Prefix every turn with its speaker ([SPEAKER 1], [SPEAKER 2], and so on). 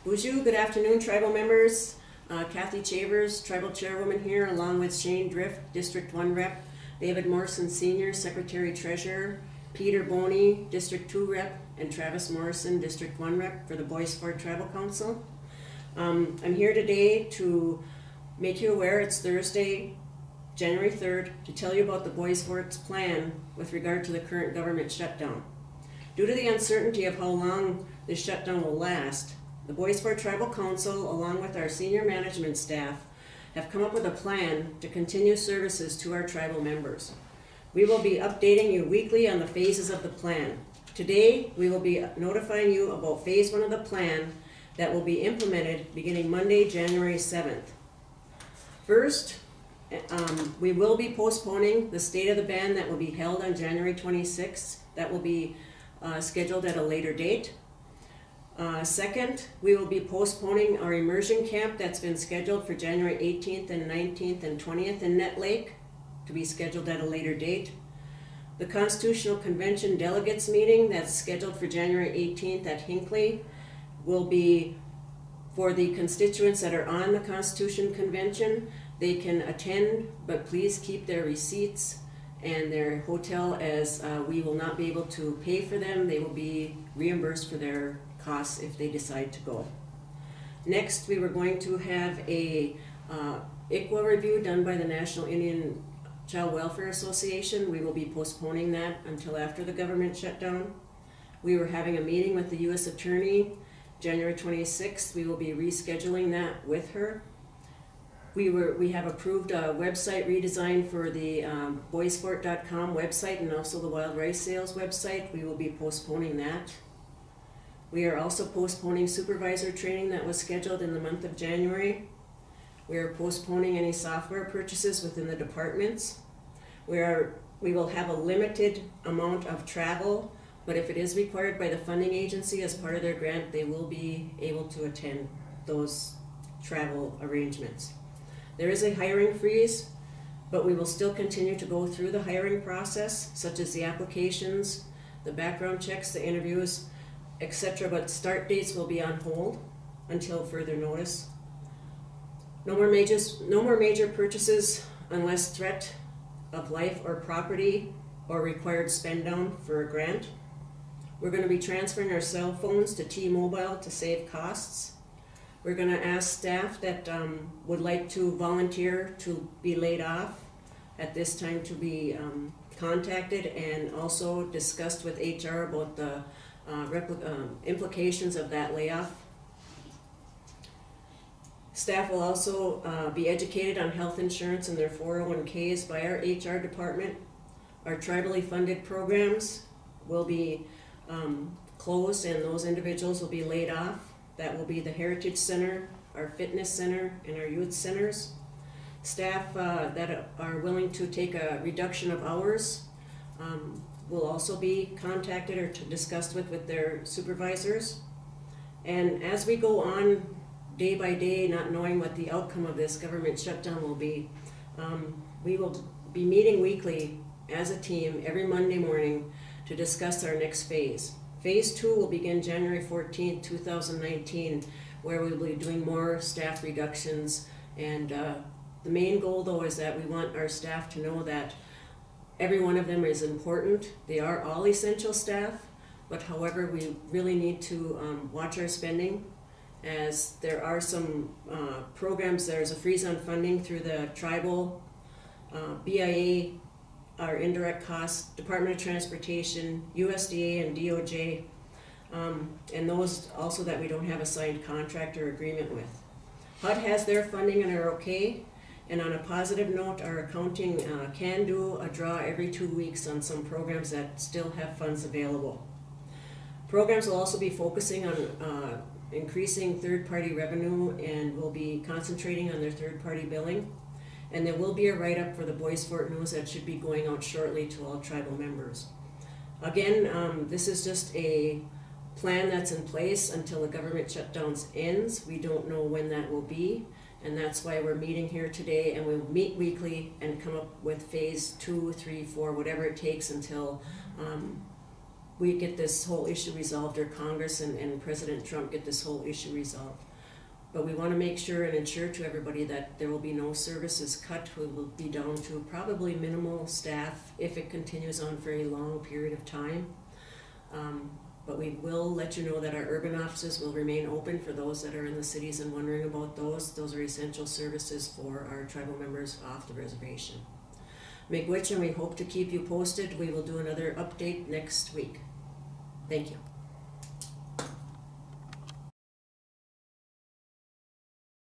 [SPEAKER 1] Bonjour, good afternoon, tribal members. Kathy Chavers, tribal chairwoman here, along with Shane Drift, District 1 rep, David Morrison Sr., Secretary Treasurer, Peter Boney, District 2 rep, and Travis Morrison, District 1 rep for the Bois Forte Tribal Council. I'm here today to make you aware it's Thursday, January 3rd, to tell you about the Bois Forte's plan with regard to the current government shutdown. Due to the uncertainty of how long this shutdown will last, the Bois Forte Tribal Council, along with our senior management staff, have come up with a plan to continue services to our tribal members. We will be updating you weekly on the phases of the plan. Today, we will be notifying you about phase 1 of the plan that will be implemented beginning Monday, January 7th. First, we will be postponing the State of the Band that will be held on January 26th. That will be scheduled at a later date. Second, we will be postponing our immersion camp that's been scheduled for January 18th and 19th and 20th in Net Lake to be scheduled at a later date. The Constitutional Convention Delegates meeting that's scheduled for January 18th at Hinckley will be for the constituents that are on the Constitution Convention. They can attend, but please keep their receipts and their hotel, as we will not be able to pay for them. They will be reimbursed for their costs if they decide to go. Next, we were going to have a ICWA review done by the National Indian Child Welfare Association. We will be postponing that until after the government shutdown. We were having a meeting with the U.S. Attorney January 26th. We will be rescheduling that with her. We have approved a website redesign for the boisforte.com website and also the Wild Rice Sales website. We will be postponing that. We are also postponing supervisor training that was scheduled in the month of January. We are postponing any software purchases within the departments. We will have a limited amount of travel, but if it is required by the funding agency as part of their grant, they will be able to attend those travel arrangements. There is a hiring freeze, but we will still continue to go through the hiring process, such as the applications, the background checks, the interviews, etc., but start dates will be on hold until further notice. No more major purchases unless threat of life or property or required spend down for a grant. We're going to be transferring our cell phones to T-Mobile to save costs. We're going to ask staff that would like to volunteer to be laid off at this time to be contacted and also discussed with HR about the implications of that layoff. Staff will also be educated on health insurance and their 401ks by our HR department. Our tribally funded programs will be closed and those individuals will be laid off. That will be the Heritage Center, our Fitness Center, and our Youth Centers. Staff that are willing to take a reduction of hours will also be contacted or discussed with their supervisors. And as we go on day by day, not knowing what the outcome of this government shutdown will be, we will be meeting weekly as a team every Monday morning to discuss our next phase. Phase 2 will begin January 14th, 2019, where we will be doing more staff reductions. And the main goal, though, is that we want our staff to know that every one of them is important. They are all essential staff, but however, we really need to watch our spending, as there are some programs. There's a freeze on funding through the tribal, BIA, our indirect costs, Department of Transportation, USDA, and DOJ, and those also that we don't have a signed contract or agreement with. HUD has their funding and are okay. And on a positive note, our accounting can do a draw every 2 weeks on some programs that still have funds available. Programs will also be focusing on increasing third-party revenue and will be concentrating on their third-party billing. And there will be a write-up for the Bois Forte News that should be going out shortly to all tribal members. Again, this is just a plan that's in place until the government shutdown ends. We don't know when that will be. And that's why we're meeting here today, and we'll meet weekly and come up with phase 2, 3, 4, whatever it takes until we get this whole issue resolved, or Congress and President Trump get this whole issue resolved. But we want to make sure and ensure to everybody that there will be no services cut. We will be down to probably minimal staff if it continues on for a long period of time. But we will let you know that our urban offices will remain open for those that are in the cities and wondering about those. Those are essential services for our tribal members off the reservation. Miigwech, and we hope to keep you posted. We will do another update next week. Thank you.